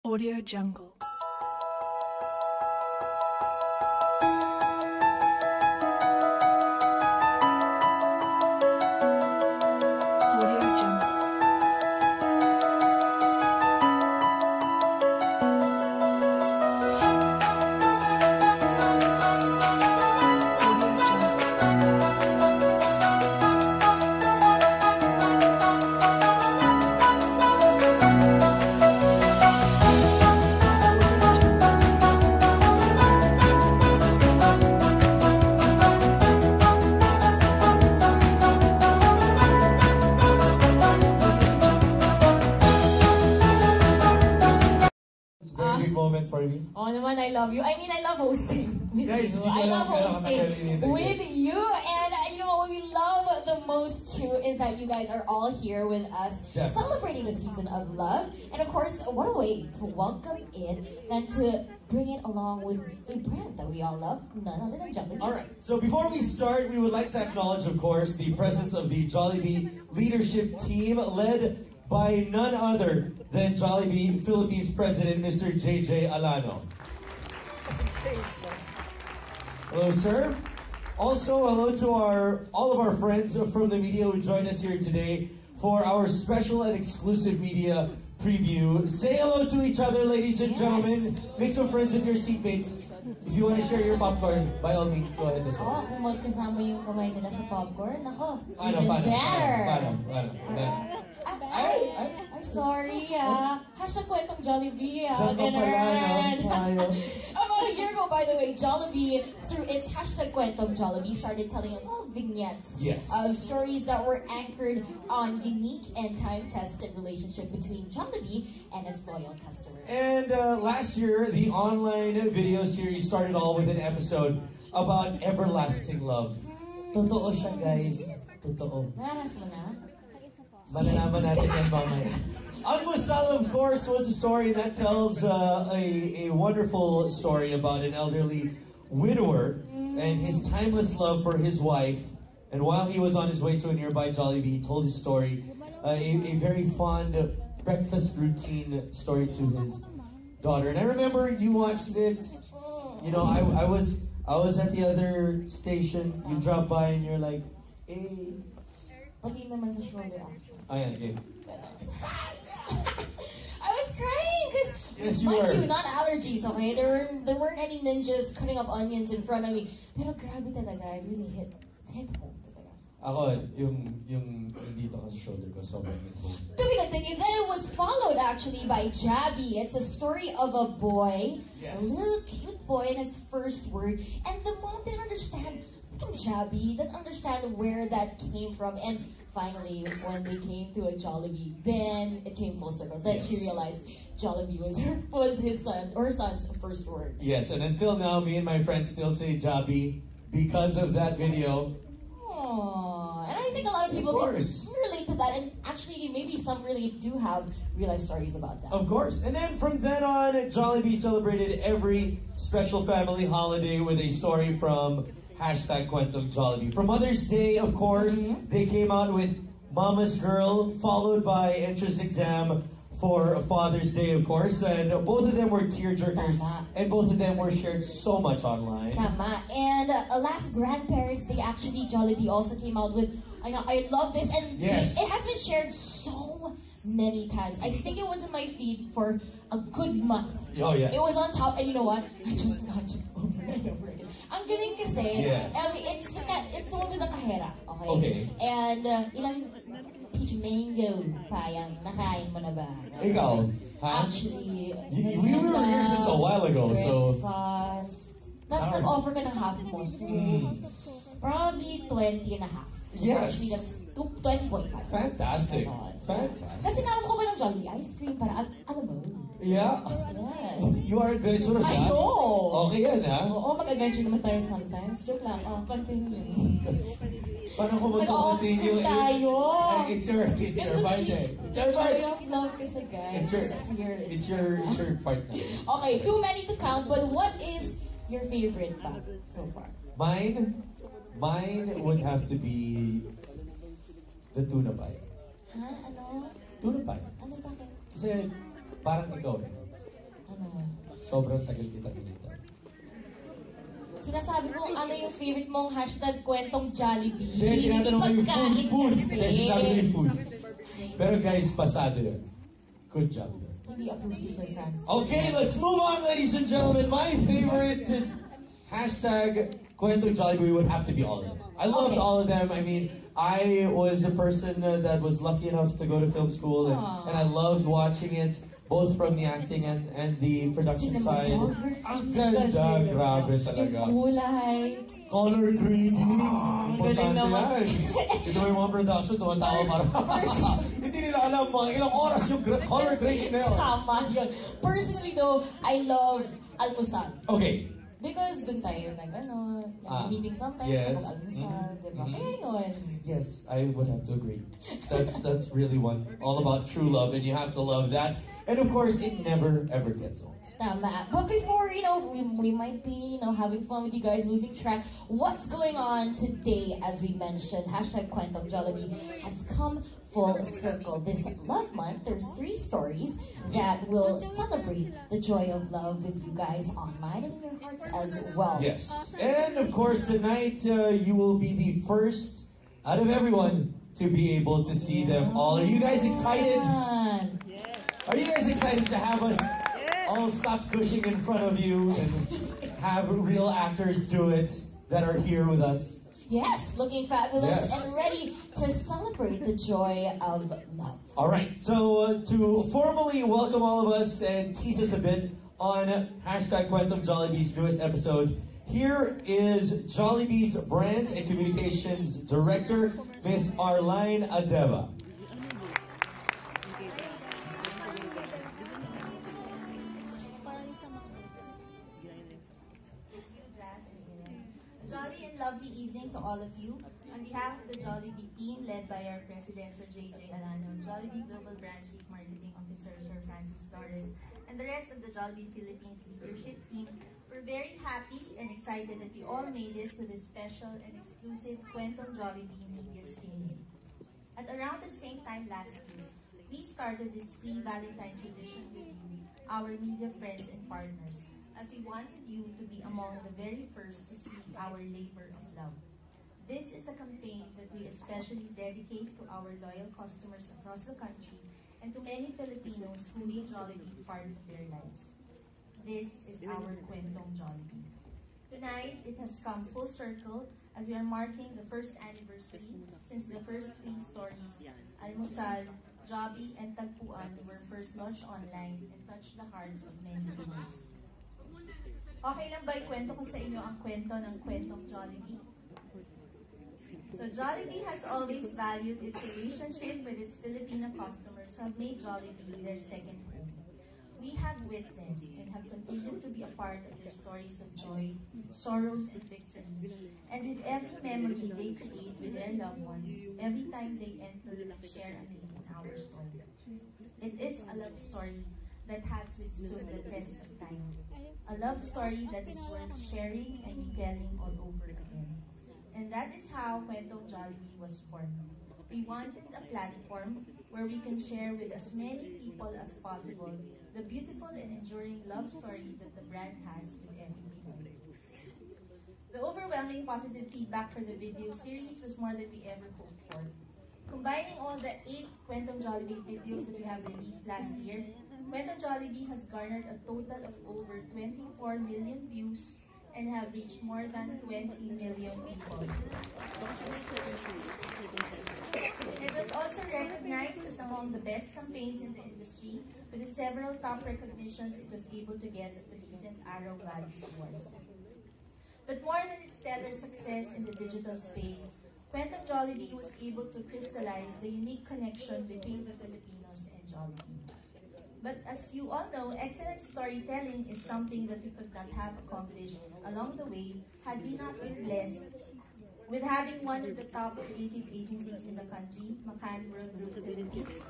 Audio Jungle. Audio Jungle. Big moment for me. Oh naman, I love you. I mean, I love hosting with Guys, you. hindi ko I alam love kaya hosting nakakalimutan ko. with you. And you know what we love the most too is that you guys are all here with us, Definitely. celebrating the season of love. And of course, what a way to welcome it than to bring it along with a brand that we all love, none other than Jollibee. All right, so before we start, we would like to acknowledge, of course, the presence of the Jollibee leadership team led by none other than Jollibee Philippines President, Mr. JJ Alano. Hello, sir. Also, hello to all of our friends from the media who joined us here today for our special and exclusive media preview. Say hello to each other, ladies and gentlemen. Make some friends with your seatmates. If you want to share your popcorn, by all means, go ahead this way. Oh, kung magkasama yung kamay nila sa popcorn, ako, Paano? Ay, sorry Hashtag kwentong Jollibee Saan ka pala, no? Tayo. About a year ago, by the way, Jollibee, through its hashtag kwentong Jollibee, started telling a lot of vignettes Yes. of stories that were anchored on unique and time-tested relationship between Jollibee and its loyal customers. And last year, the online video series started all with an episode about everlasting love. Totoo siya, guys. Totoo. Naranas mo na? Malalaman natin yan mamaya. Almusal, of course, was a story that tells a wonderful story about an elderly widower and his timeless love for his wife. And while he was on his way to a nearby Jollibee, he told his story, a very fond breakfast routine story to his daughter. And I remember you watched it. You know, I was at the other station. You dropped by and you're like, hey. Pati naman sa shoulder action. Ayan, okay. I was crying because, Yes, you mind were. you, not allergies, okay? There weren't any ninjas cutting up onions in front of me. Pero grabe talaga, it really hit home talaga. Ako, yung dito ka sa shoulder ko, sobrang hit home. To be continued, then it was followed actually by Jabby. It's a story of a boy, Yes. a little cute boy in his first word, and the mom didn't understand Jabby, didn't understand where that came from, and finally, when they came to a Jollibee, then it came full circle. Then she Yes. realized Jollibee was his son or her son's first word. Yes, and until now, me and my friends still say Jabi because of that video. Aww. And I think a lot of people can relate to that, and actually, maybe some really do have real life stories about that. Of course. And then from then on, Jollibee celebrated every special family holiday with a story from hashtag Kwentong Jollibee. For Mother's Day, of course, they came out with Mama's Girl, followed by entrance exam for Father's Day, of course. And both of them were tearjerkers, and both of them were shared so much online. Tama. And last Grandparents Day, actually, Jollibee also came out with, I love this, and Yes. it has been shared so many times. I think it was in my feed for a good month. Oh, yes. It was on top, and you know what? I just watched it over and over again. Ang galing kasi, Yes. it's the one with the kahera, okay? Okay. And ilang peach mango payang nakain mo na ba? Ikaw, ha? Actually, We were here since a while ago, so... breakfast. Tapos nag-offer ka ng half mo. So, probably 20 and a half. Yes. Actually, that's 20.5. Fantastic. Ganon. Fantastic. Kasi naman ko ba ng Jollibee ice cream para alam mo? Yeah. Yes. You are adventurous, I ha? know! Okay yan, ha? Oo, mag-adventure naman tayo sometimes. Joke lang. Continue. Paano ko Mag-off-screen magpapatinyo? tayo. It's your birthday. It's your Joy birthday. of love kasi guys. It's your partner. Okay, too many to count, but what is your favorite pa so far? Mine would have to be the tuna pie. Ha? Ano? Tuna pie. Ano bakit? Kasi parang ikaw eh. Ano? Sobrang tagal kita hinintay. Sinasabi ko ano yung favorite mong hashtag kwentong Jollibee. Hindi, tinatanong ko yung pagkain food. kasi. Kasi sabi ko yung food. Pero guys, pasado yun. Good job. Hindi approve si Sir Francis. Okay, let's move on, ladies and gentlemen. My favorite hashtag Kwentong Jollibee would have to be all of them. I loved all of them. I mean, I was a person that was lucky enough to go to film school, and I loved watching it, both from the acting and the production side. Ang ganda, grabe talaga. Yung kulay. Color grading. Galing Importante naman. yan. Ito yung mga production, tumatawa para. Hindi nila alam mga ilang oras yung color grading na yun. Tama yun. Personally though, I love almusal. Okay. Because dun tayo nag-meeting sometimes yes. kapag almusal, diba? Kaya yun. Yes, I would have to agree. That's really all about true love, and you have to love that. And of course, it never ever gets old. Tama. But before, we might be, having fun with you guys, losing track. What's going on today, as we mentioned, hashtag Kwentong Jollibee has come full circle. This love month, there's 3 stories that will celebrate the joy of love with you guys online and in your hearts as well. Yes. And of course, tonight, you will be the first out of everyone to be able to see them all. Are you guys excited? Are you guys excited to have us all stop gushing in front of you and have real actors do it that are here with us? Yes, looking fabulous Yes. and ready to celebrate the joy of love. All right, so to formally welcome all of us and tease us a bit on hashtag Kwentong Jollibee's newest episode, here is Jollibee's Brands and Communications Director, Miss Arline Adeva. Jolly and lovely evening to all of you. On behalf of the Jollibee team, led by our President, Sir JJ Alano, Jollibee Global Brand Chief Marketing Officer, Sir Francis Flores, and the rest of the Jollibee Philippines leadership team, we're very happy and excited that you all made it to this special and exclusive Kwentong Jollibee media screening. At around the same time last year, we started this pre-Valentine tradition with you, our media friends and partners, as we wanted you to be among the very first to see our labor of love. This is a campaign that we especially dedicate to our loyal customers across the country and to many Filipinos who made Jollibee part of their lives. This is our Kwentong Jollibee. Tonight, it has come full circle as we are marking the first anniversary since the first 3 stories, Almusal, Jollibee, and Tagpuan, were first launched online and touched the hearts of many Filipinos. Okay lang ba ikwento ko sa inyo ang kwento ng Kwentong Jollibee? So Jollibee has always valued its relationship with its Filipino customers who have made Jollibee their second home. We have witnessed and have continued to be a part of their stories of joy, sorrows, and victories. And with every memory they create with their loved ones, every time they enter and share a meal in our story. It is a love story that has withstood the test of time. A love story that is worth sharing and retelling all over again. And that is how Kwentong Jollibee was born. We wanted a platform where we can share with as many people as possible the beautiful and enduring love story that the brand has with every Pinoy. The overwhelming positive feedback for the video series was more than we ever hoped for. Combining all the 8 Kwentong Jollibee videos that we have released last year, Kwentong Jollibee has garnered a total of over 24 million views and have reached more than 20 million people. It was also recognized as among the best campaigns in the industry with the several top recognitions it was able to get at the recent Arrow Values Awards. But more than its stellar success in the digital space, Kwentong Jollibee was able to crystallize the unique connection between the Filipinos and Jollibee. But as you all know, excellent storytelling is something that we could not have accomplished along the way had we not been blessed with having one of the top creative agencies in the country, McCann World Group Philippines.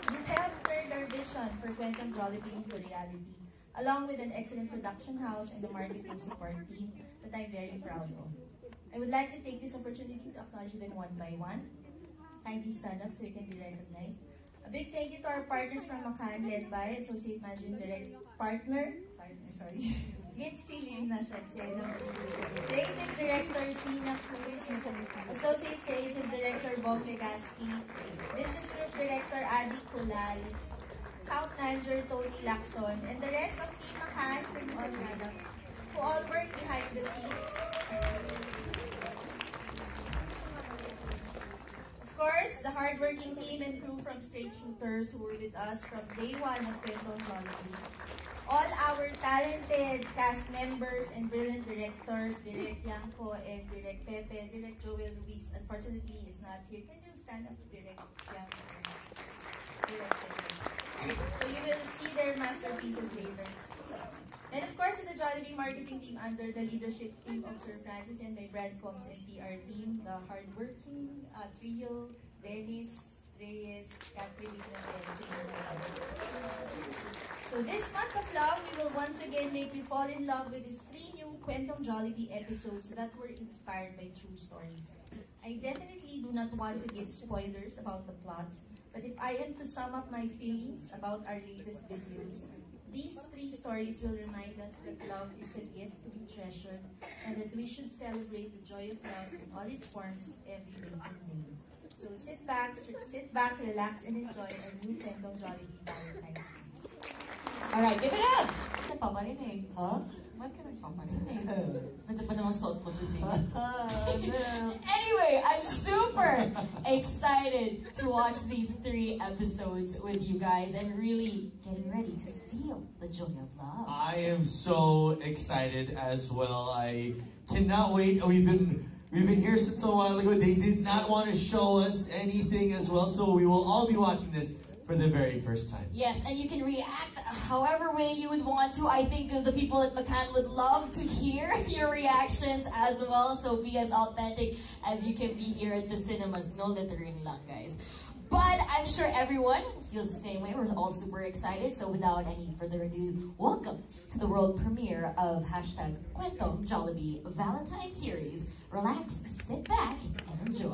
You helped turn our vision for Kwentong Jollibee into reality, along with an excellent production house and a marketing support team that I'm very proud of. I would like to take this opportunity to acknowledge them one by one. Kindly stand up so you can be recognized. A A big thank you to our partners from Macan, led by Associate Managing Partner, Mitzi Lim Nashagseno, Creative Director Sina Cruz, Associate Creative Director Bong Legaspi, Business Group Director Adi Kulal, Account Manager Tony Lacson, and the rest of Team Macan who all work behind the scenes. Of course, the hardworking team and crew from Straight Shooters who were with us from day one of Kwentong Jollibee. All our talented cast members and brilliant directors, Direk Yanko and Direk Pepe, Direk Joel Ruiz, unfortunately is not here. Can you stand up to Direk Yanko? Direk Pepe. So you will see their masterpieces later. And of course, in the Jollibee marketing team under the leadership team of Sir Francis and my brand comms and PR team, the hardworking trio, Dennis, Reyes, Catherine, and Simona. So this month of love, we will once again make you fall in love with these 3 new Kwentong Jollibee episodes that were inspired by true stories. I definitely do not want to give spoilers about the plots, but if I am to sum up my feelings about our latest videos, these 3 stories will remind us that love is a gift to be treasured and that we should celebrate the joy of love in all its forms every waking day. So sit back, relax, and enjoy our new Kwentong Jollibee Valentine's Day. Alright, give it up! Nagpaparinig. Huh? Ba't ka nagpaparinig? Ba't pa naman suot mo today? No. Anyway, I'm super excited to watch these 3 episodes with you guys and really getting ready to feel the joy of love. I am so excited as well. I cannot wait. We've been here since a while ago. They did not want to show us anything as well, so we will all be watching this for the very first time. Yes, and you can react however way you would want to. I think the people at Macan would love to hear your reactions as well, so be as authentic as you can be here at the cinemas. No littering lang, guys. But I'm sure everyone feels the same way. We're all super excited. So without any further ado, welcome to the world premiere of #Kwentong Jollibee Valentine Series. Relax, sit back, and enjoy.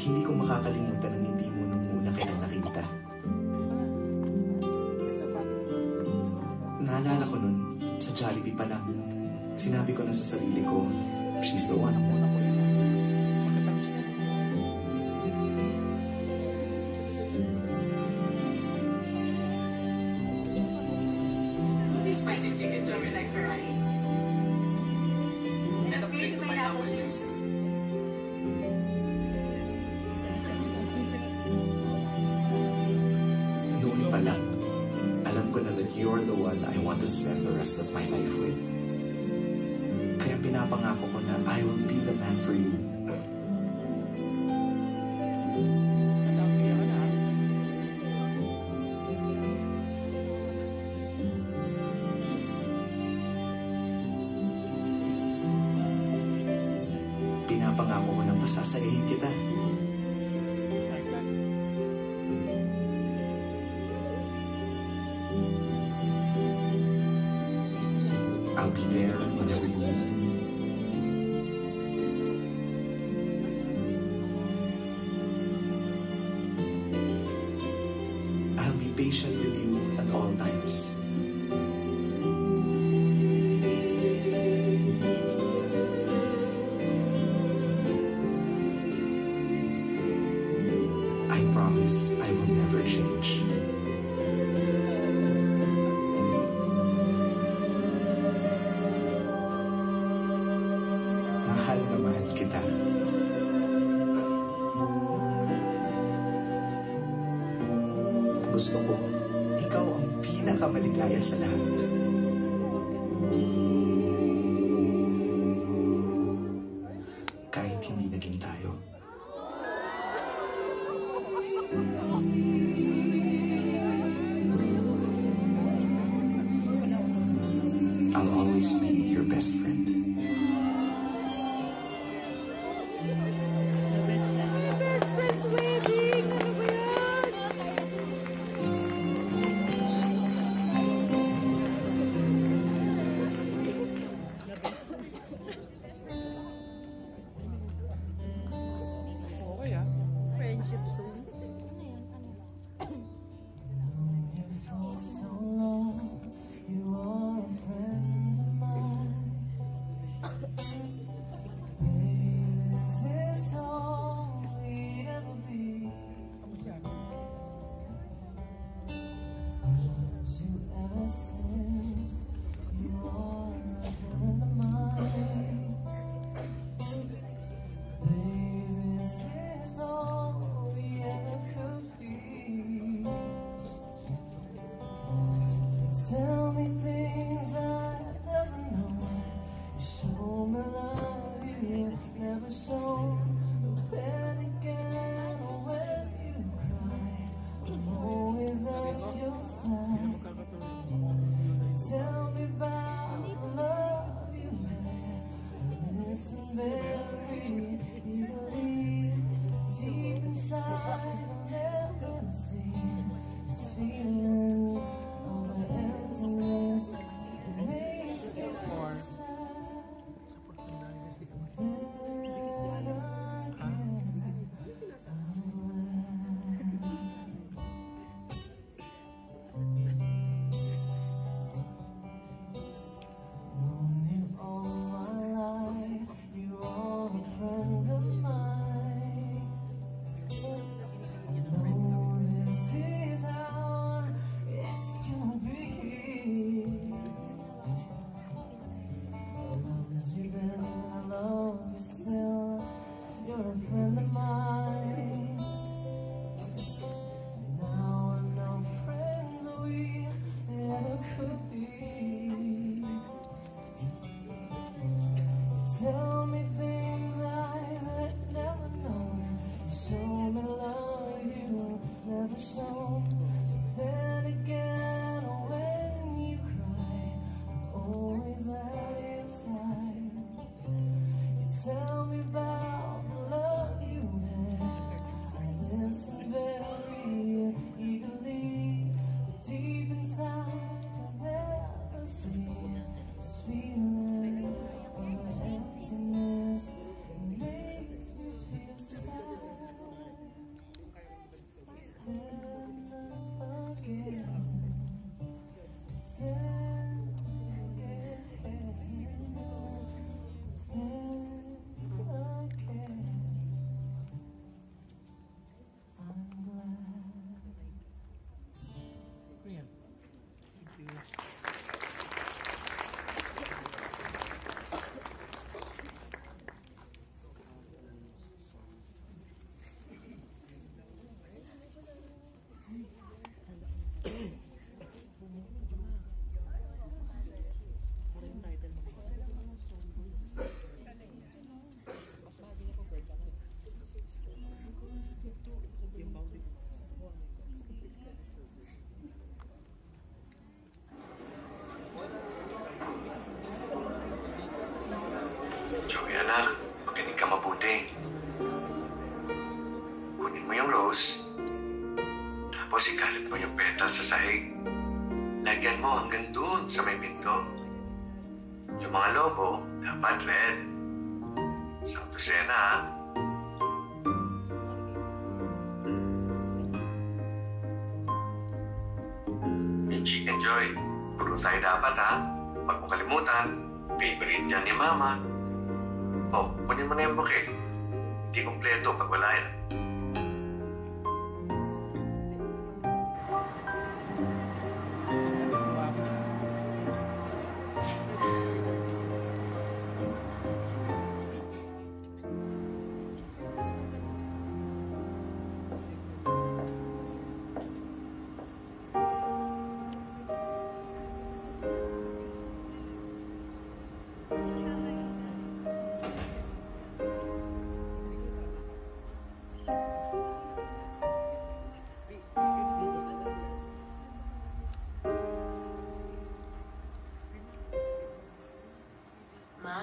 Hindi ko makakalimutan ang ngiti mo nung una kita nakita. Naalala ko nun, sa Jollibee pa lang, sinabi ko na sa sarili ko, she's the one. Spicy chicken joy with extra rice. And a plate of pineapple juice. Noon pa lang, alam ko na that you're the one I want to spend the rest of my life with. Kaya pinapangako ko na I will be the man for you. Pinapangako ko na pasasayahin kita. I'll be there whenever you need me. I'll be patient with you at all times. I promise I will never change. Mahal na mahal kita. Gusto ko, ikaw ang pinakamaligaya sa lahat. Kahit hindi naging tayo. I'll always be your best friend. relationship soon. For so long, you are a friend of mine. Baby, is this all we'd ever be? To ever since you are a friend of mine. Baby, is this all we ever could be? Tell me things I never know. You show me love you never shown. But then again, when you cry, I'm always at your side. Tell me about the love you had. Listen very eagerly. Deep inside, I'll never see this feeling of emptiness. It makes me feel sad. You're a friend of mine. Now I know friends we ever could be. Tell me things I've never known. You show me love you never shown. But then again, when you cry, I'm always at your side. You tell me about the love you had. I listen very eagerly. But deep inside, I never see this feeling of emptiness. It makes me feel sad. Then again, Joey, anak, makinig ka mabuti. Kunin mo yung rose, tapos ikalit mo yung petal sa sahig. Lagyan mo hanggang doon sa may pinto. Yung mga lobo, dapat red. Sakto sena, ha? Yung Chicken Joy, puro tayo dapat, ha? Huwag mo kalimutan, favorite yan ni Mama. Oh, kunin mo na yung bouquet. Hindi kompleto pag wala yan. Ma?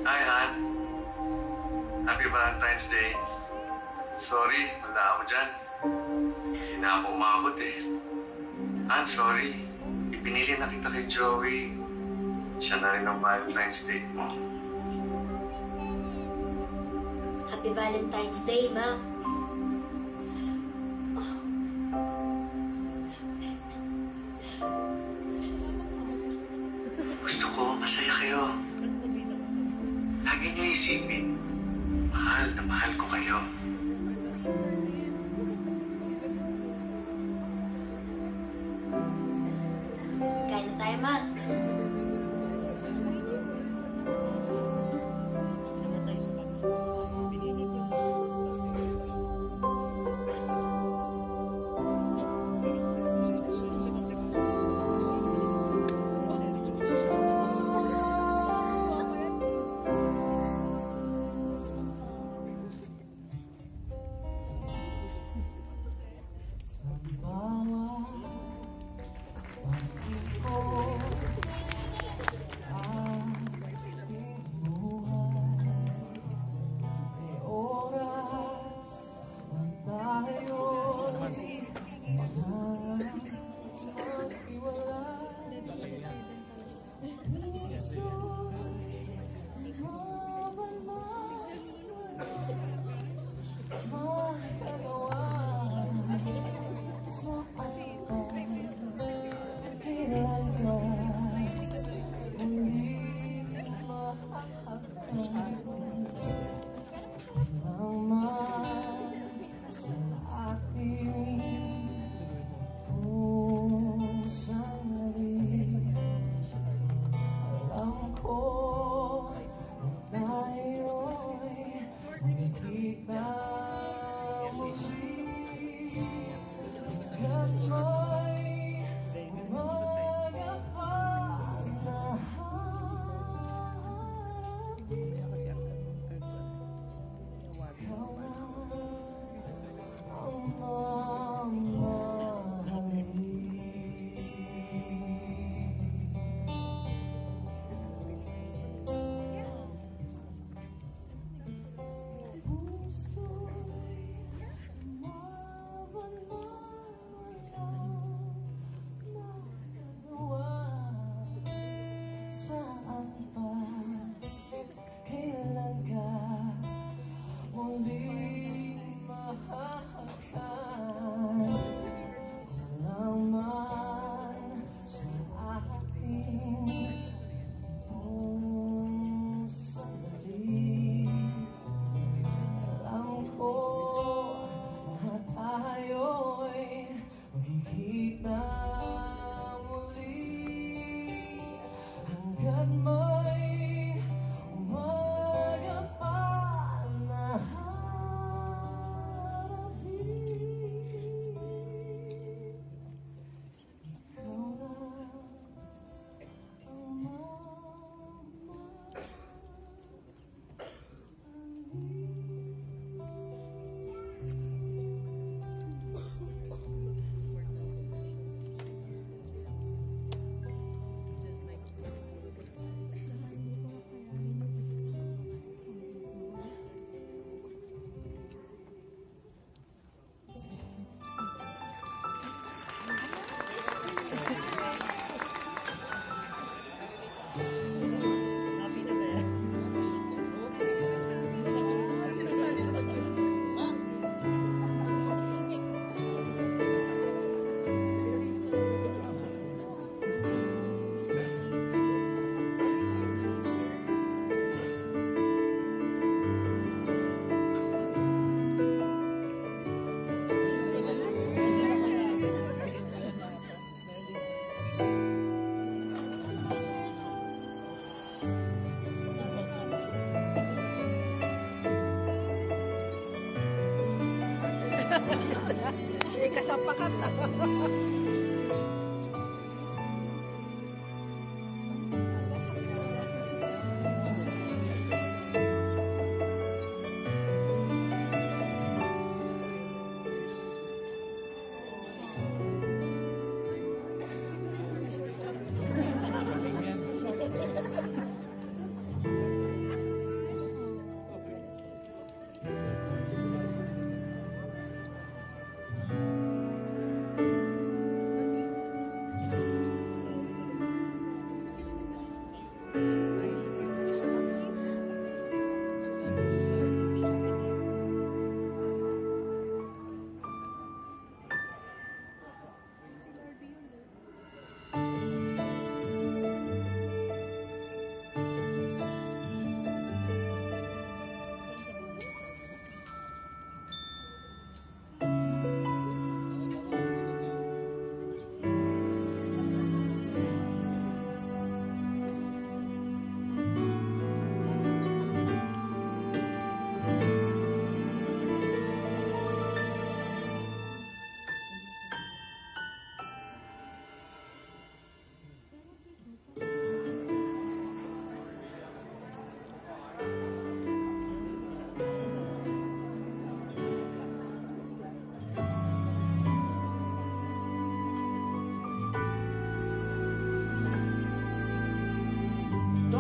Hi, Han. Happy Valentine's Day. Sorry, wala ako dyan. Hindi na ako umabot eh. Han, sorry. Ipinili na kita kay Joey. Siya na rin ang Valentine's Day mo. Happy Valentine's Day, Ma. Gusto ko masaya kayo. Lagi niyo isipin, mahal na mahal ko kayo. Kain na tayo, Ma.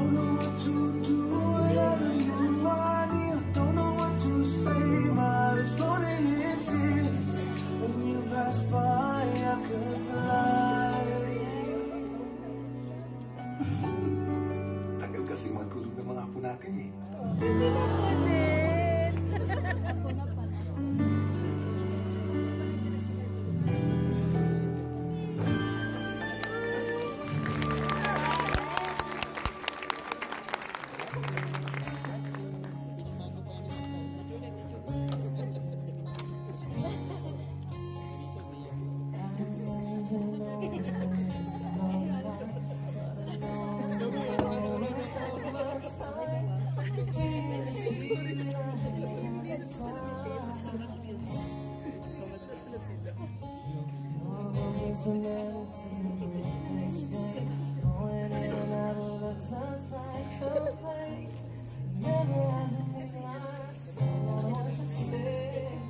Don't know what to do whenever you are near. Don't know what to say, my heart is floating in tears. When you pass by, I could fly. Tagal kasi matulog ng mga apo natin eh. So many things we say, going in and out of it just like a play. Never has anything I say, I want to say.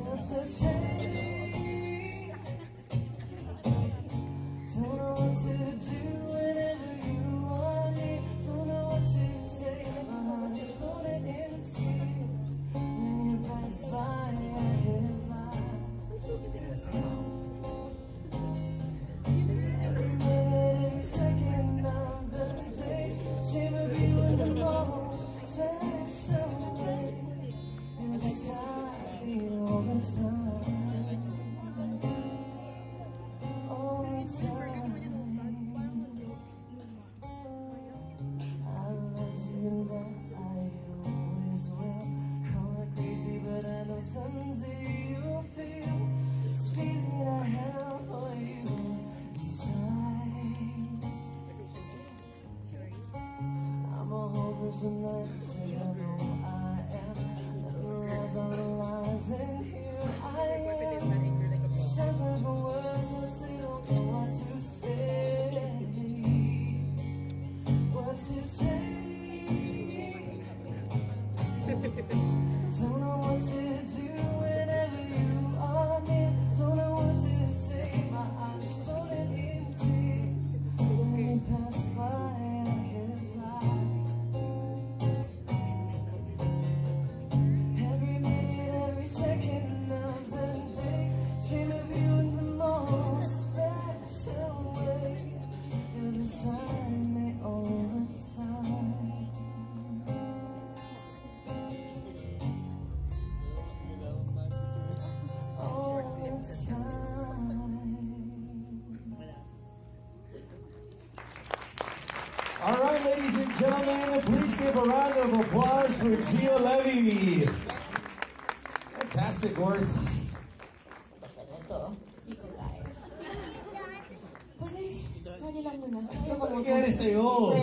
What to say? Don't know what to do whenever you are near. Don't know what to say, my heart is floating in tears. When you pass by, I can fly. Every minute, every second of the day, dream of you in the most special way. You're beside me all the time, all the time. I love you and I always will. Call it crazy, but I know someday you'll feel this feeling I have for you inside. I'm a hopeless romantic, I know I am. Never lost all the lies, and here I am. Searching for words, I still don't know what to say. What to say? Don't know what to do whenever you are near. Don't know what to say, my eyes floating in tears. When you pass by, I can fly. Every minute, every second of the day, dream of you in the most special way. You're beside me all the time. All right, ladies and gentlemen, please give a round of applause for Gio Levy. Fantastic work. Ito, hindi ko kaya. Pwede lang muna. Ano nangyari sa'yo?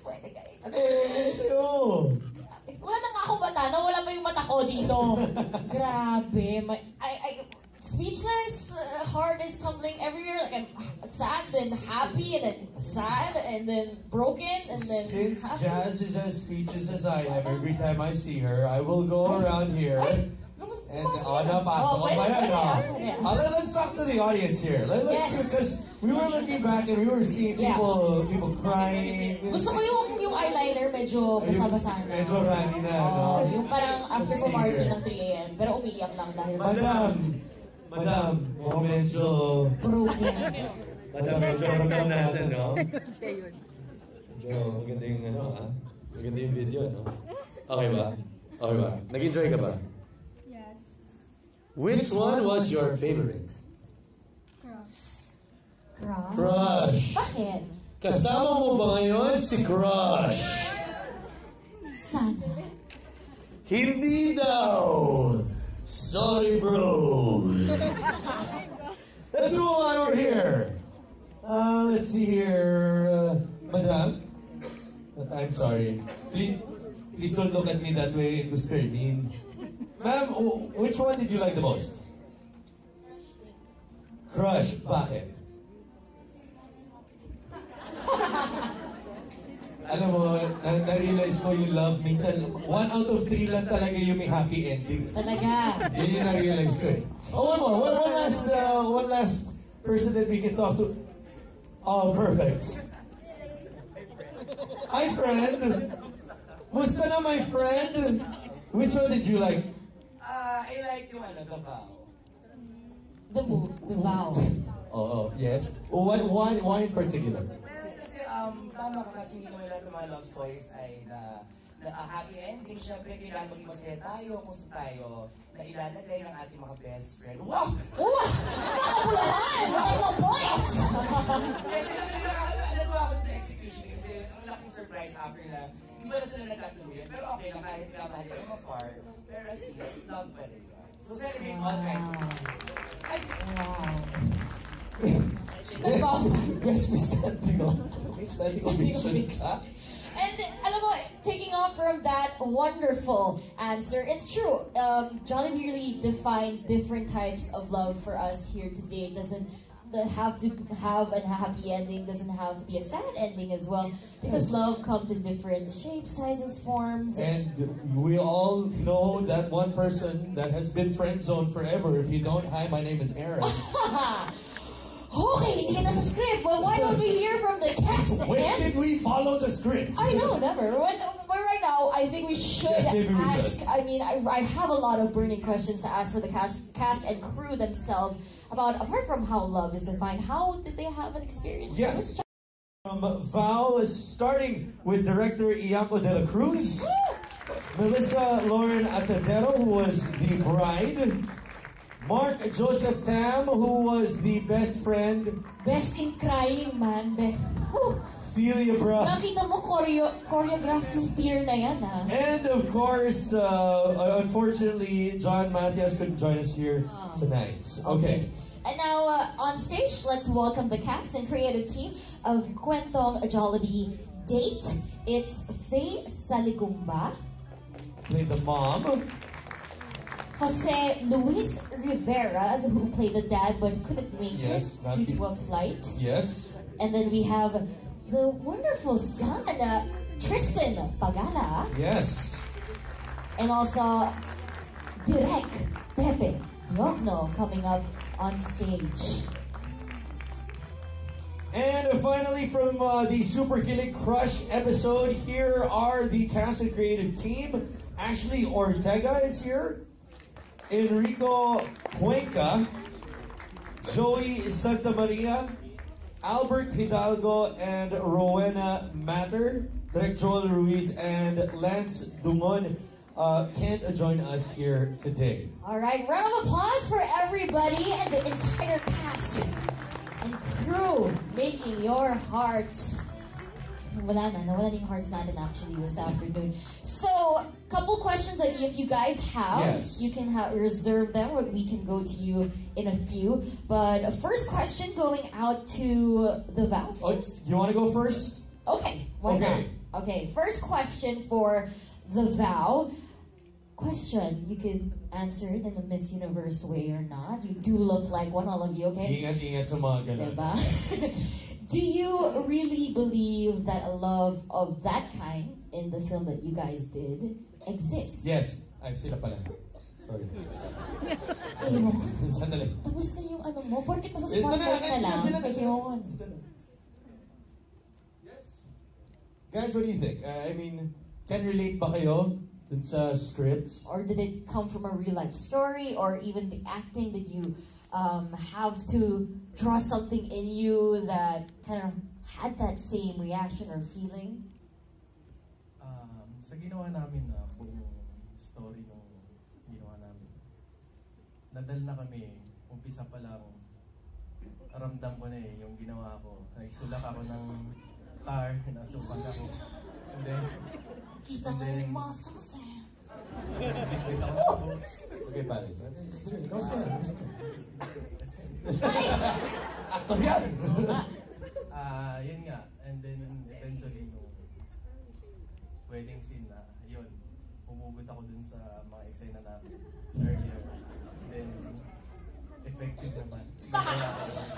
Pwede guys. Ano nangyari sa'yo? Wala na nga akong mata, nawala pa yung mata ko dito. Grabe. Speechless, heart is tumbling everywhere. Like I'm sad, then happy, and then sad, and then broken, and then Since happy. Jazz is as speechless as I am, every time I see her, I will go around here and napasok ko ba yan? Let's talk to the audience here. Let's because we were looking back and we were seeing people crying. Gusto ko yung eyeliner medyo basa-basa na. Medyo runny na. No? Yung parang after ko party ng 3 AM, pero umiiyak lang dahil Madam, medyo broken. Madam, medyo ramdam natin, no? Medyo maganda yung maganda yung video, no? Okay ba? Okay ba? Nag-enjoy ka ba? Yes. Which one was your favorite? Crush? Crush. Bakit? Kasama mo ba ngayon si Crush? Sana. Hindi daw! Sorry, bro! Let's move on over here. Let's see here. Madam? I'm sorry. Please don't look at me that way. It was very mean. Ma'am, which one did you like the most? Crush. Bakit? Alam mo, na-realize ko yung love, minsan, 1 out of 3 lang talaga yung may happy ending. Talaga. Yun yung na-realize ko eh. Oh, one more. One last person that we can talk to. Oh, perfect. Hi, friend. Musta na, my friend? Which one did you like? I like yung the vow. The vow. Oh, yes. Why in particular? Kasi tama ka kasi hindi naman lahat ng mga love stories ay na happy ending. Siyempre, kailangan maging masaya tayo kung saan tayo na ilalagay ng ating mga best friend. Wow! Wow! Makabulahan! Mga points! Natuwa ako sa execution kasi ang laking surprise after na hindi ba na sila nagkatuluyan. Pero okay lang, kahit pinamahal yung afar. Pero at least, love pa rin yun. So celebrate all kinds of Yes, we standing on. We standing ovation ka. And alam mo, taking off from that wonderful answer, it's true. Jollibee really defined different types of love for us here today. It doesn't have to have a happy ending, doesn't have to be a sad ending as well. Because love comes in different shapes, sizes, forms. And we all know that one person that has been friend zoned forever. If you don't, hi, my name is Aaron. Okay, hindi na sa script. Well, why don't we hear from the cast? When did we follow the script? I know, never. But right now, I think we should ask. I mean, I have a lot of burning questions to ask for the cast and crew themselves about, apart from how love is defined, how did they have an experience? Yes. Vow, starting with director Ianco de la Cruz, Melissa Lauren Atadero, who was the bride, Mark Joseph Tam, who was the best friend. Best in crying, man. Philia Bra. Nakita mo choreographed yung tear na yan, ha? And of course, unfortunately, John Matias couldn't join us here tonight. Okay. And now, on stage, let's welcome the cast and creative team of Kwentong Jollibee Date. It's Faye Saligumba. Played the mom. Jose Luis Rivera, who played the dad but couldn't make it due to a flight. Yes. And then we have the wonderful son, Tristan Pagala. Yes. And also Direk Pepe Diokno coming up on stage. And finally, from the Super Kilig Crush episode, here are the cast and creative team. Ashley Ortega is here. Enrico Cuenca, Joey Santamaria, Albert Hidalgo, and Rowena Matter. Direk Joel Ruiz and Lance Dumon can't join us here today. All right, round of applause for everybody and the entire cast and crew making your hearts. Nawala na yung hearts natin actually this afternoon. So, couple questions that if you guys have, you can reserve them, or we can go to you in a few. But first question going out to the vow first. You want to go first? Okay, why not? Okay, first question for the vow. Question, you can answer it in a Miss Universe way or not. You do look like one, all of you, okay? Ingat sa mga ganun. Diba? Do you really believe that a love of that kind in the film that you guys did exists? Yes. Ay, sila pala. Sorry. Ayun. Sandali. Tapos na yung ano mo. Porkit nasa spotlight ka lang. Ayun. Guys, what do you think? I mean, can relate ba kayo dun sa scripts? Or did it come from a real life story? Or even the acting that you have to draw something in you that kind of had that same reaction or feeling? Sa ginawa namin na buong story nung ginawa namin, nadal na kami, umpisa pa lang, ramdam ko na yung ginawa ko. Nagtulak ako ng car, nasukan ako. And then, kita mo yung muscles eh. Bitbit ako ng books. It's okay, pare. Kamusta na? Actor yan! Yun nga. And then, eventually, nung wedding scene na, yun, humugot ako dun sa mga eksena namin earlier. And then, effective naman.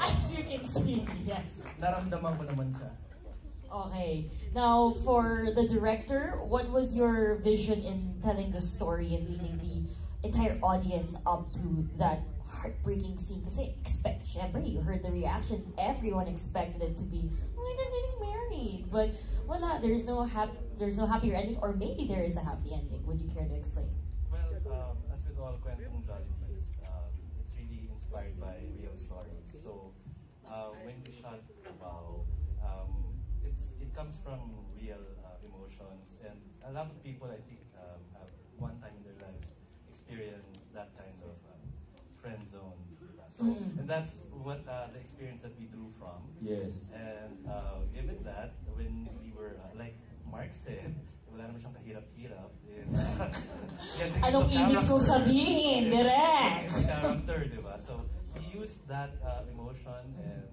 As you can see, yes. Naramdaman ko naman siya. Okay. Now, for the director, what was your vision in telling the story and leading the entire audience up to that heartbreaking scene? Kasi syempre, you heard the reaction. Everyone expected it to be, oh, they're getting married. But wala, there's no happier ending, or maybe there is a happy ending. Would you care to explain? Well, as with all Kwentong Jollibees, it's really inspired by real stories. So when we shot Cubao, it comes from real emotions, and a lot of people, I think, have one time in their lives experienced that kind of friend zone. So, and that's what the experience that we drew from. Yes. And given that, when we were, like Mark said, wala naman siyang kahirap-hirap. Anong ibig mo sabihin? Direct! Character, di ba? So, we used that emotion and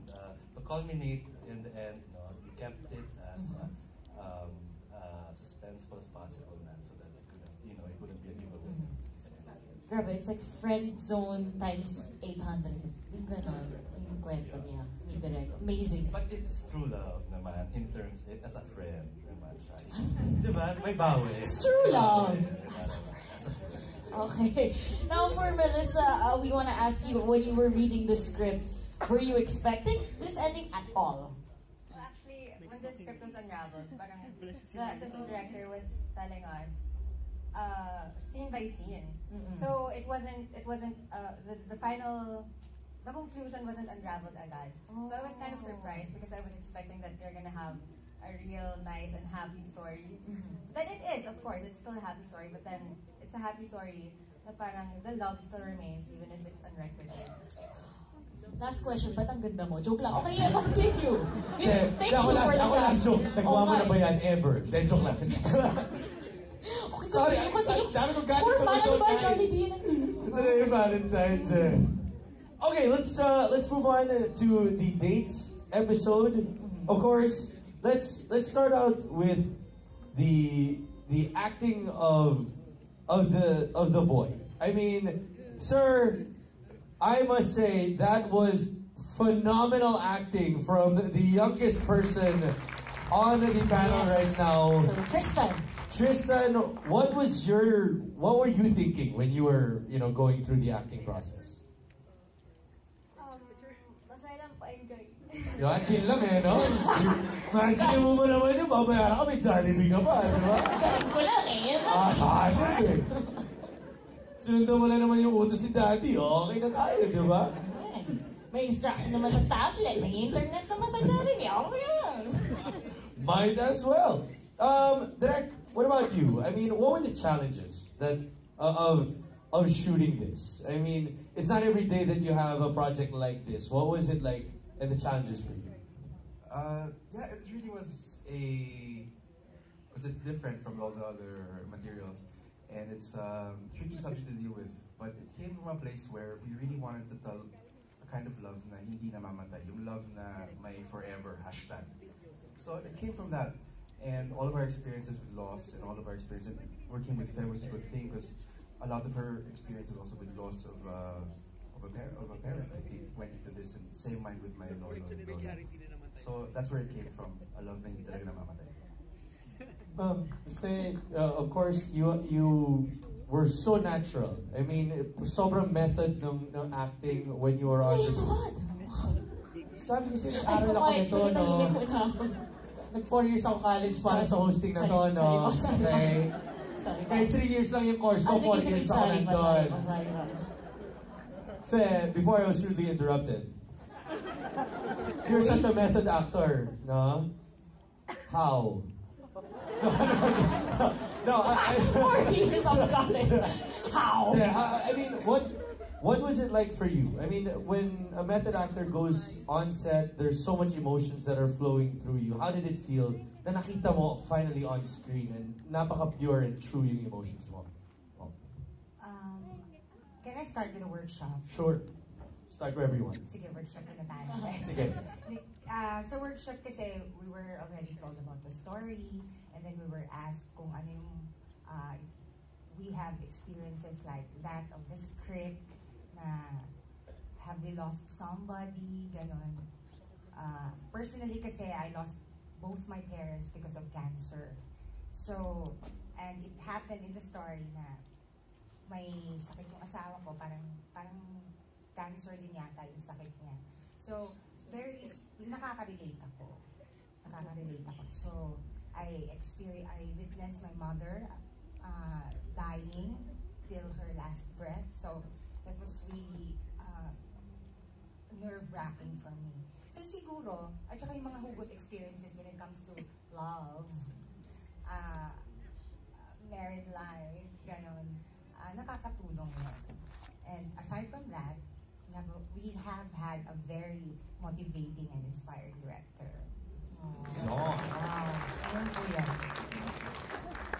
to culminate in the end, we kept it as suspenseful as possible, man, so that it wouldn't be a giveaway. Grabe, it's like friend zone times 800. Yung ganon, yung kwento niya. Ni Direk. Amazing. But it's true love naman, in terms, as a friend naman siya. Di ba? May bawi. It's true love. As a friend. Okay. Now for Melissa, we want to ask you, when you were reading the script, were you expecting this ending at all? Well, actually, when the script was unraveled, parang the assistant director was telling us, scene by scene. So it wasn't the conclusion wasn't unraveled agad. So I was kind of surprised because I was expecting that they're gonna have a real nice and happy story. Then it is, of course, it's still a happy story, but then it's a happy story na parang the love still remains even if it's unrecorded. Last question, ba't ang ganda mo? Joke lang. Okay, thank you. Thank you ako for the last joke. Nagawa mo na ba yan ever? Then joke lang. Okay, sorry, dami kong galit sa mga mga Jollibee ng Ito na yung Valentine's. Okay, let's move on to the dates episode. Of course, let's start out with the acting of the boy. I mean, sir, I must say that was phenomenal acting from the youngest person on the panel right now. So Tristan, what were you thinking when you were, going through the acting process? Masaya lang po, enjoy. Chill lang no? Imagine mo ba naman yung babayaran ka, may Jollibee ka pa, di ba? Galing ko lang hanap Sunod mo lang naman yung utos ni Daddy, okay na tayo, di ba? May instruction naman sa tablet, may internet naman sa Jollibee, okay yan. Might as well. Direk, what about you? I mean, what were the challenges of shooting this? I mean, it's not every day that you have a project like this. What was it like, and the challenges for you? Yeah, it really was because it's different from all the other materials, and it's a tricky subject to deal with. But it came from a place where we really wanted to tell a kind of love na hindi namamatay, yung love na may forever hashtag. So it came from that. And all of our experiences with loss and all of our experiences working with Faye was a good thing because a lot of her experiences also with loss of a parent, I think, went into this and same mind with my lolo. So that's where it came from, a love na hindi talaga namamatay. Faye, of course, you were so natural. I mean, sobrang method ng acting when you were on the screen. Sabi kasi nag-aral ako nito, no? Nag 4 years ako college para sa hosting na to, no? Okay? Kaya 3 years lang yung course ko, 4 years ako nandun. Fe, before I was rudely interrupted, you're such a method actor, no? How? No, 4 years of college. How? I mean, what was it like for you? I mean, when a method actor goes on set, there's so much emotions that are flowing through you. How did it feel na nakita mo finally on screen and napaka-pure and true yung emotions mo? Can I start with a workshop? Sure. Start wherever you want. Sige, workshop na tayo. Sige. Sa workshop kasi, we were already told about the story, and then we were asked kung ano yung, we have experiences like that of the script, have they lost somebody, ganon. Personally kasi, I lost both my parents because of cancer. So, and it happened in the story na may sakit yung asawa ko, parang cancer din yata yung sakit niya. So, nakaka-relate ako. So, I witnessed my mother dying till her last breath. So that was really nerve-wracking for me. So siguro, at saka yung mga hugot experiences when it comes to love, married life, ganon, nakakatulong yun. And aside from that, we have had a very motivating and inspiring director.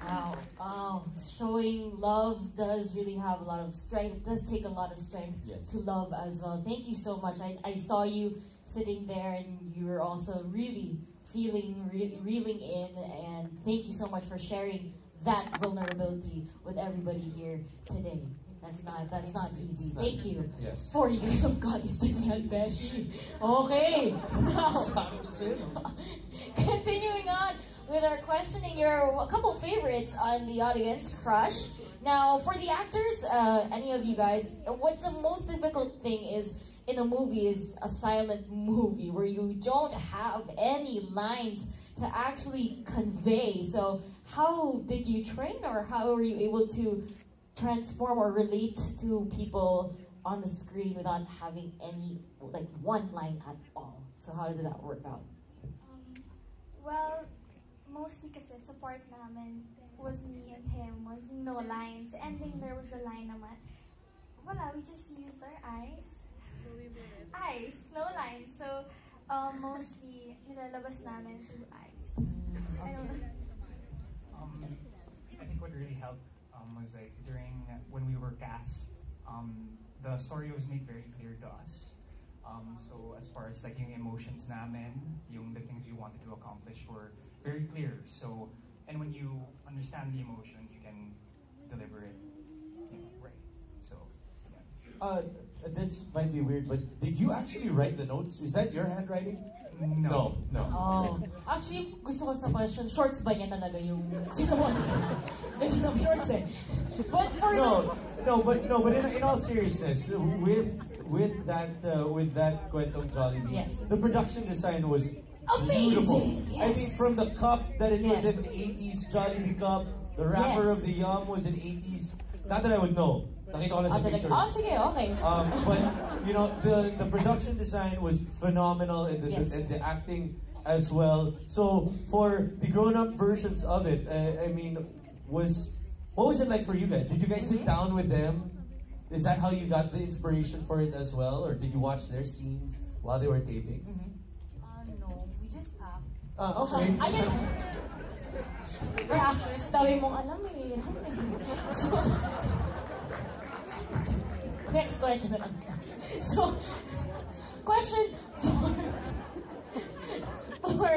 Wow. Wow. Showing love does really have a lot of strength. It does take a lot of strength to love as well. Thank you so much. I saw you sitting there and you were also really feeling, reeling in, and thank you so much for sharing that vulnerability with everybody here today. That's not easy. Thank you. Yes. 4 years of college yan, Beshi. Okay. Now, continuing on with our questioning, a couple favorites on the audience crush. Now, for the actors, any of you guys, what's the most difficult thing is in a movie is a silent movie where you don't have any lines to actually convey. So how did you train, or how were you able to transform or relate to people on the screen without having any, like, one line at all? So how did that work out? Well, mostly kasi support namin was me and him, was no lines. Ending there was a line naman. Wala, we just used our eyes. Eyes, no lines. So, mostly, nilalabas namin through eyes. I don't know. I think what really helped was like during when we were cast, the story was made very clear to us. So as far as like yung emotions namin, the things we wanted to accomplish were very clear. So, and when you understand the emotion, you can deliver it, right. So, yeah. This might be weird, but did you actually write the notes? Is that your handwriting? No. Oh. Actually, gusto ko sa question, shorts ba niya talaga yung sinawa niya? Ganyan ang shorts eh. But for but in all seriousness, with that Kwentong Jollibee, the production design was beautiful. Amazing! Yes. I mean, from the cup that it was an 80s Jollibee cup, the wrapper of the yum was an 80s. Not that I would know. Nakita ko na sa pictures. Sige, okay. But the production design was phenomenal, and the acting as well. So for the grown-up versions of it, I mean, what was it like for you guys? Did you guys sit down with them? Is that how you got the inspiration for it as well, or did you watch their scenes while they were taping? No, we just Okay. Dami mong alam eh. So, next question. So, question for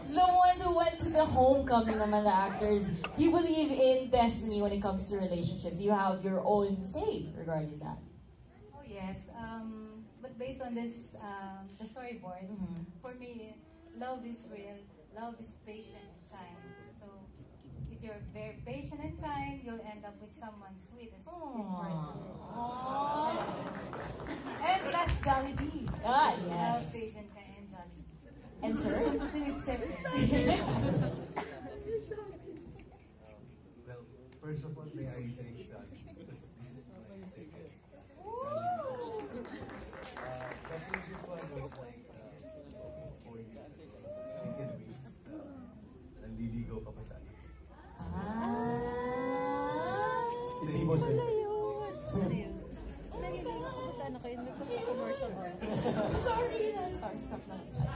the ones who went to the homecoming naman, the actors, do you believe in destiny when it comes to relationships? You have your own say regarding that. Oh yes, but based on this, the storyboard, for me, love is real, love is patient and kind. So if you're very patient and kind, you'll end up with someone sweet as this person. And plus Jollibee. Yes. Love, patient, kind, and Jollibee. And sir? Well, first of all, may I thank God because this is my second. The previous one was like 4 years ago. Chicken wings. Nanliligaw ka pa sa akin. Hindi mo sa'yo. Sorry, starstruck lang sila.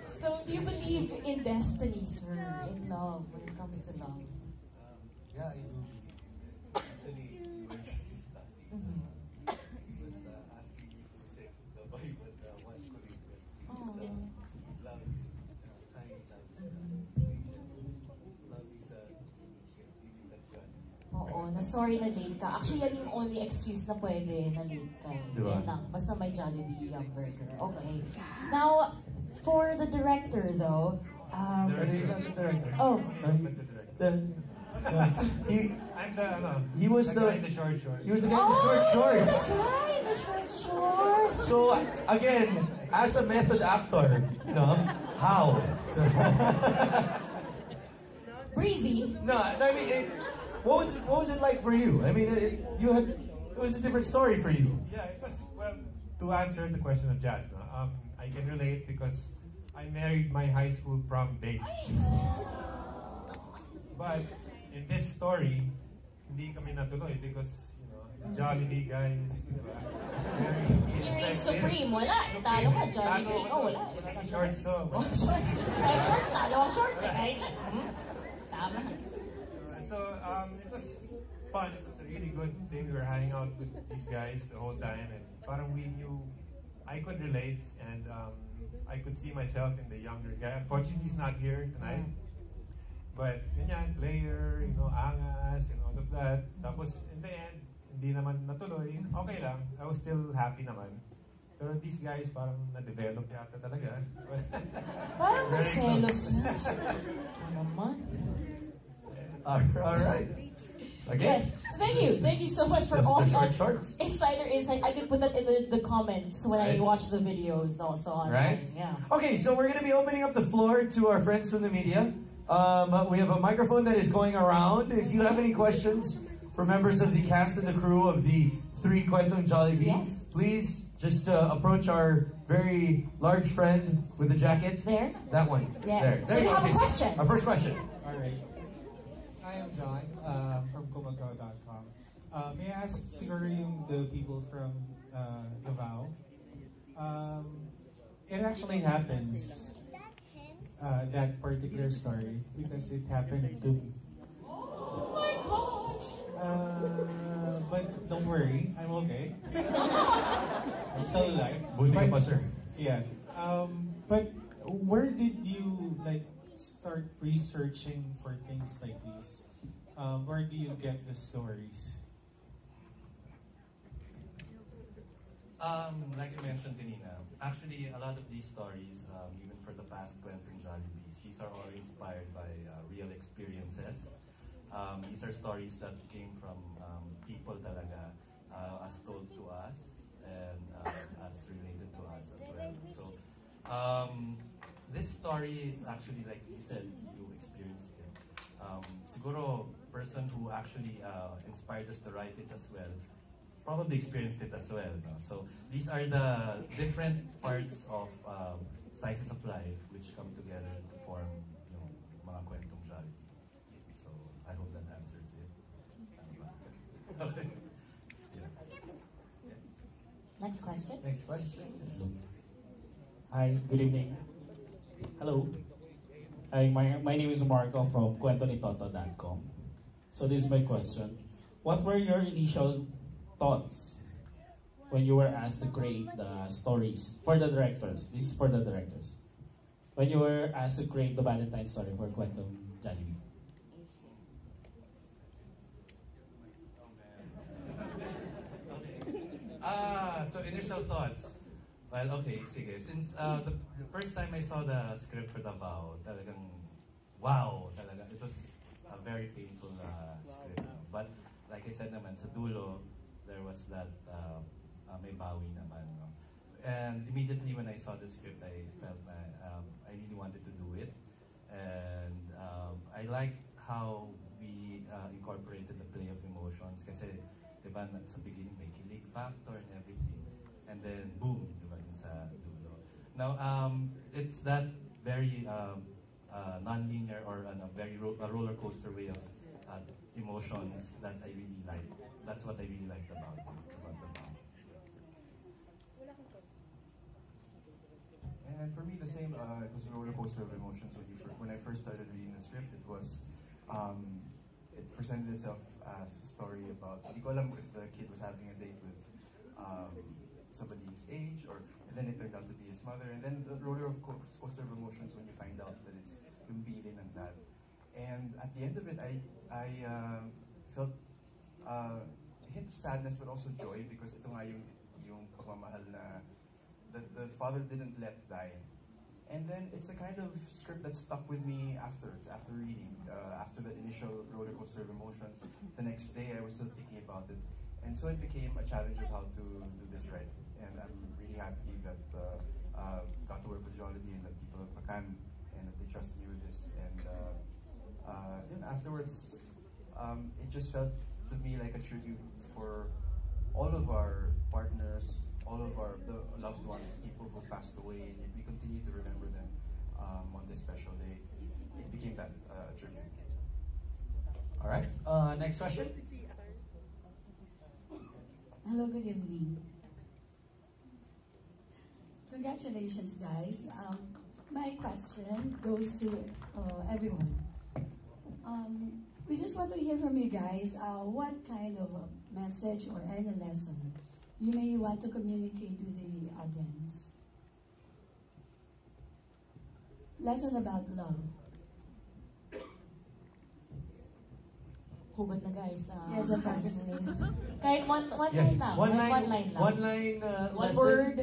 So, do you believe in destiny, sir? In love, when it comes to love? Yeah, I do believe in this. Actually, we were discussing. He was asking me to check the Bible, 1 Corinthians. Love is kind, love is patient, love is giving that God. Oo, sorry na late ka. Actually, yan yung only excuse na pwede na late ka. Diba? Yan lang. Basta may Jollibee hamburger. Okay. Now, for the director though, He's not the director. Oh. He was the guy in the short shorts. He was the guy in the short shorts. The guy in the short shorts. So again, as a method actor, no, how? Breezy. No, I mean, what was it like for you? I mean, it was a different story for you. Yeah, it was, well, to answer the question of Jazz, no, I can relate because I married my high school prom date. But in this story, hindi kami natuloy because, you know, Jollibee guys, di ba? Hearing Supreme, wala. Talo ka, Jollibee. Oh, wala. Shorts to. Kahit shorts, talo ang shorts. Tama. So, it was fun. It was a really good thing. We were hanging out with these guys the whole time, and parang we knew I could relate, and I could see myself in the younger guy. Unfortunately, he's not here tonight. But, ganyan, player, you know, angas, and all of that. Tapos, in the end, hindi naman natuloy. Okay lang. I was still happy naman. Pero these guys parang na-develop yata talaga. Parang maselos na. Naman. All right. Again. Yes. Thank you so much for all the that shorts. insider insight. I could put that in the comments when I watch the videos also on Right? Yeah. Okay, so we're going to be opening up the floor to our friends from the media. We have a microphone that is going around. If you have any questions for members of the cast and the crew of the 3 Kwentong Jollibee, please just approach our very large friend with the jacket. There? That one. There. So you we go, have a Casey. question. Our first question. All right. Hi, I'm John from kumagaw.com. May I ask siguro yung the people from Davao? It actually happens, that particular story, because it happened to me. Oh my gosh! But don't worry, I'm okay. I'm still alive. Buti ka pa, sir. Yeah. But where did you start researching for things like these? Where do you get the stories? Like I mentioned kanina, actually a lot of these stories, even for the past Kwentong Jollibees, these are all inspired by real experiences. These are stories that came from people talaga, as told to us and as related to us as well. So this story is actually, like you said, you experienced it. Siguro, person who actually inspired us to write it as well probably experienced it as well. No? So these are the different parts of slices of life which come together to form yung mga Kwentong Jollibee. So I hope that answers it. Okay. Yeah. Next question. Next question. Hi, good evening. Hello. Hi, my name is Marco from kwentonitoto.com. So this is my question. What were your initial thoughts when you were asked to create the stories for the directors? This is for the directors. When you were asked to create the Valentine story for Kwentong Jollibee. So initial thoughts. Well, okay, sige. Since the first time I saw the script for Davao, talagang wow, talaga. It was a very painful script. But like I said naman, sa dulo, there was that may bawi naman. No? And immediately when I saw the script, I felt I really wanted to do it. And I liked how we incorporated the play of emotions. Kasi, diba, sa beginning may kilig factor and everything. And then, boom, diba, dun sa dulo. Now, it's that very non-linear or a very roller coaster way of emotions that I really like. That's what I really liked about the film. And for me, the same. It was a roller coaster of emotions when I first started reading the script. It was, it presented itself as a story about. Hindi ko alam if the kid was having a date with somebody his age, and then it turned out to be his mother. And then the roller coaster of emotions when you find out that it's yung bilin and that. And at the end of it, I felt a hint of sadness, but also joy, because ito nga yung pagmamahal na the father didn't let die. And then it's a kind of script that stuck with me afterwards, after reading, after the initial roller coaster of emotions. The next day I was still thinking about it. And so it became a challenge of how to do this right. And I'm really happy that got to work with Jollibee and the people of Macan, and that they trusted me with this. And then afterwards, it just felt to me like a tribute for all of our partners, all of the loved ones, people who passed away, and yet we continue to remember them on this special day. It became that tribute. All right. Next question. Hello, good evening. Congratulations, guys. My question goes to everyone. We just want to hear from you guys what kind of a message or any lesson you may want to communicate with the audience. Lesson about love. Hugot na guys. Yes, Kahit one Yes, line lang. one line lang. one line One lesson. word.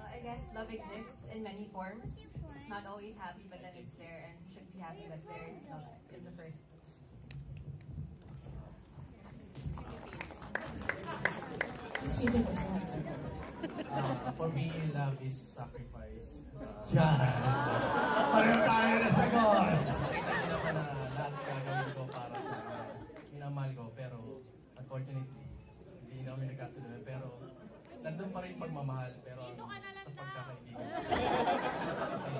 I guess love exists in many forms. It's not always happy, but then it's there, and we should be happy that there is love in the first place. Please you the first answer. For me, love is sacrifice. Yan. Pareho tayo na sagot. Hindi naman na lahat gagawin ko para sa minamahal ko, pero unfortunately, hindi namin nagkatuloy. Pero nandun pa rin pagmamahal, pero sa pagkakaibigan.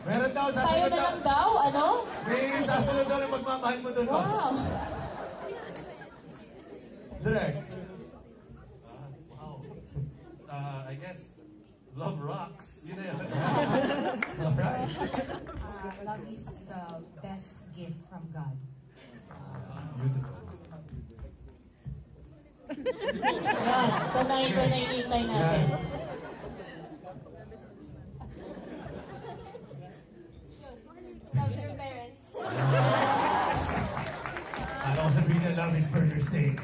Meron daw, Tayo sasunod na lang daw, ano? May sasunod daw na magmamahal mo doon, boss. Wow. Direct. I guess love rocks. You know. All right. Love is the best gift from God. Beautiful. Yan, ito na hinihintay natin. Love your parents. Alam ko sabihin niya, love is burger steak.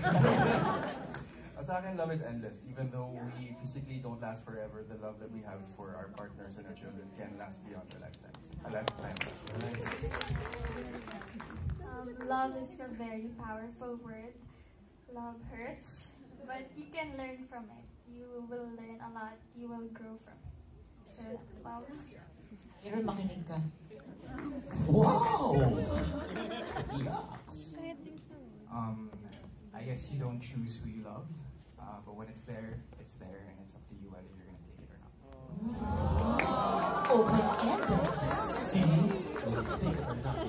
Sa akin, love is endless. Even though we physically don't last forever, the love that we have for our partners and our children can last beyond a lifetime. Nice. Love is a very powerful word. Love hurts, but you can learn from it. You will learn a lot. You will grow from it. So, love. Aaron, makinig ka. Wow! Yucks. I guess you don't choose who you love, but when it's there, and it's up to you whether you're gonna take it or not. Open-ended. See? Take it or not.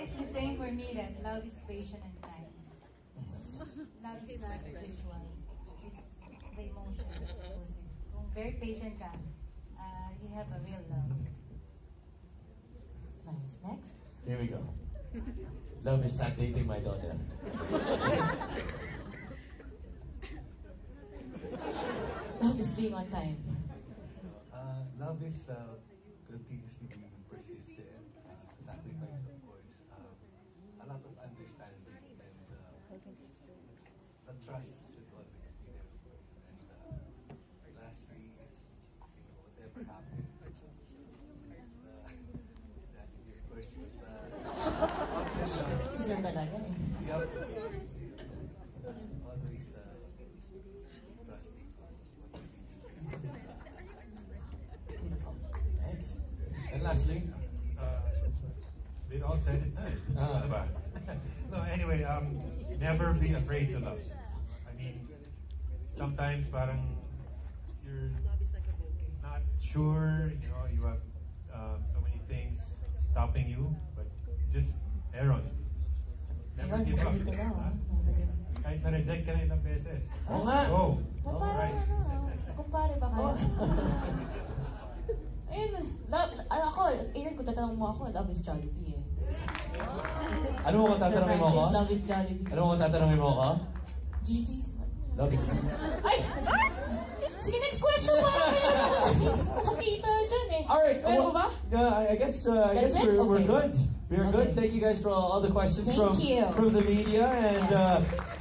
It's the same for me that love is patient and kind. Love is not visual. It's the emotions that goes with it. Kung very patient ka, you have a real love. Nice. Next. Here we go. Love is not dating my daughter. Love is being on time. Love is continuously being persistent, sacrifice, of course, a lot of understanding, and the trust should always be there. And lastly is, whatever happens, exactly your question, Sisir talaga eh. we have to be always be trusting to what we believe. Right. And lastly? They all said it. Ano ba? No, anyway, never be afraid to love. I mean, sometimes parang you're not sure, you have so many things stopping you, but just err on it. Never Aaron, give up. makinig ka daw. Kahit na-reject ka na ilang beses. Oo nga. Go. Parang kumpare ba kayo? Ayun, ako, Aaron, kung tatanong mo ako, love is Jollibee eh. Ano mo kung tatanungin mo ako? Francis, love is Jollibee. Ano mo kung tatanungin mo ako? GC's. Love is... Ay! Sige, next question pa. Nakita dyan eh. Alright. Meron ba? I guess we're good. We're good. Thank you guys for all the questions from the media, and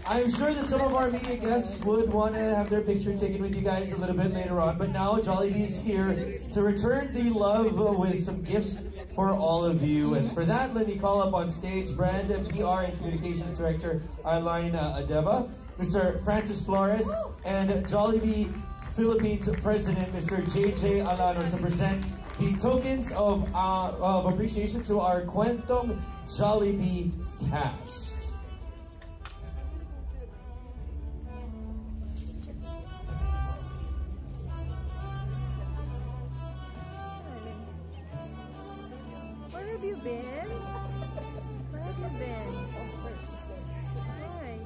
I'm sure that some of our media guests would want to have their picture taken with you guys a little bit later on. But now Jollibee is here to return the love with some gifts for all of you. And for that, let me call up on stage Brand PR and Communications Director Arline Adeva Mr. Francis Flores, and Jollibee Philippines President, Mr. JJ Alano, to present the tokens of appreciation to our Kwentong Jollibee cast. Where have you been? Where have you been? Oh, first. Hi.